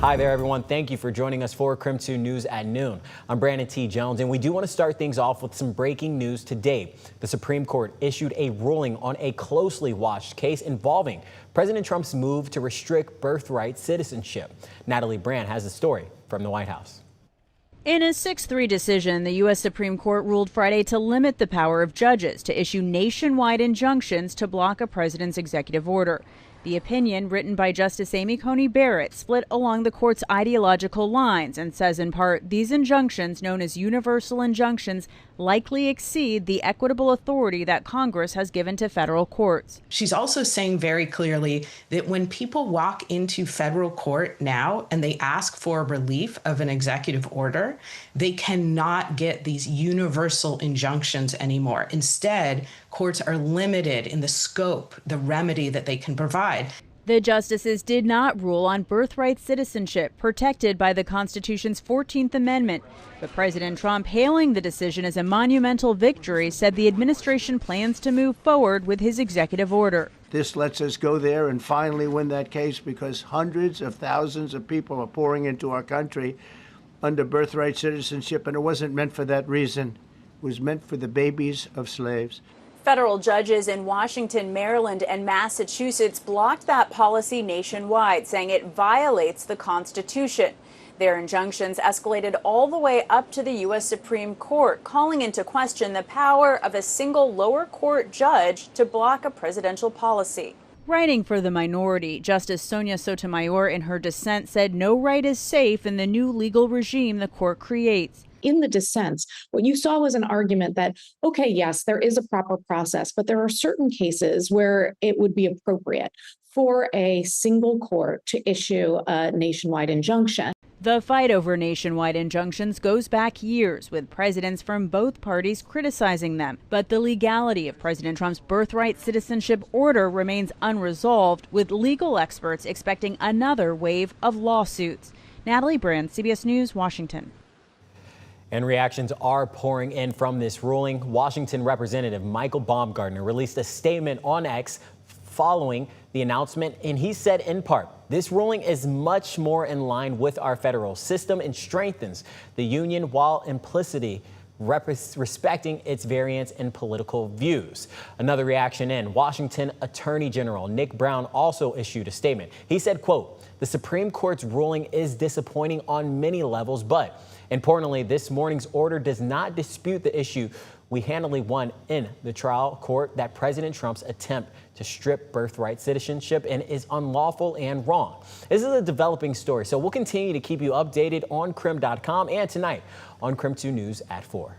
Hi there, everyone. Thank you for joining us for KREM 2 News at noon. I'm Brandon T. Jones, and we do want to start things off with some breaking news today. The Supreme Court issued a ruling on a closely watched case involving President Trump's move to restrict birthright citizenship. Natalie Brand has the story from the White House. In a 6-3 decision, the U.S. Supreme Court ruled Friday to limit the power of judges to issue nationwide injunctions to block a president's executive order. The opinion, written by Justice Amy Coney Barrett, split along the court's ideological lines and says in part, these injunctions, known as universal injunctions, likely exceed the equitable authority that Congress has given to federal courts. She's also saying very clearly that when people walk into federal court now and they ask for relief of an executive order, they cannot get these universal injunctions anymore. Instead, courts are limited in the scope, the remedy that they can provide. The justices did not rule on birthright citizenship protected by the Constitution's 14th Amendment. But President Trump, hailing the decision as a monumental victory, said the administration plans to move forward with his executive order. This lets us go there and finally win that case because hundreds of thousands of people are pouring into our country under birthright citizenship, and it wasn't meant for that reason. It was meant for the babies of slaves. Federal judges in Washington, Maryland, and Massachusetts blocked that policy nationwide, saying it violates the Constitution. Their injunctions escalated all the way up to the U.S. Supreme Court, calling into question the power of a single lower court judge to block a presidential policy. Writing for the minority, Justice Sonia Sotomayor in her dissent said no right is safe in the new legal regime the court creates. In the dissents, what you saw was an argument that, okay, yes, there is a proper process, but there are certain cases where it would be appropriate for a single court to issue a nationwide injunction. The fight over nationwide injunctions goes back years, with presidents from both parties criticizing them. But the legality of President Trump's birthright citizenship order remains unresolved, with legal experts expecting another wave of lawsuits. Natalie Brand, CBS News, Washington. And reactions are pouring in from this ruling. Washington Representative Michael Baumgartner released a statement on X following the announcement, and he said in part, this ruling is much more in line with our federal system and strengthens the union while implicitly respecting its variance in political views. Another reaction in Washington Attorney General Nick Brown also issued a statement. He said, quote, the Supreme Court's ruling is disappointing on many levels, but importantly, this morning's order does not dispute the issue we handily won in the trial court that President Trump's attempt to strip birthright citizenship and is unlawful and wrong. This is a developing story, so we'll continue to keep you updated on KREM.com and tonight on KREM 2 News at 4.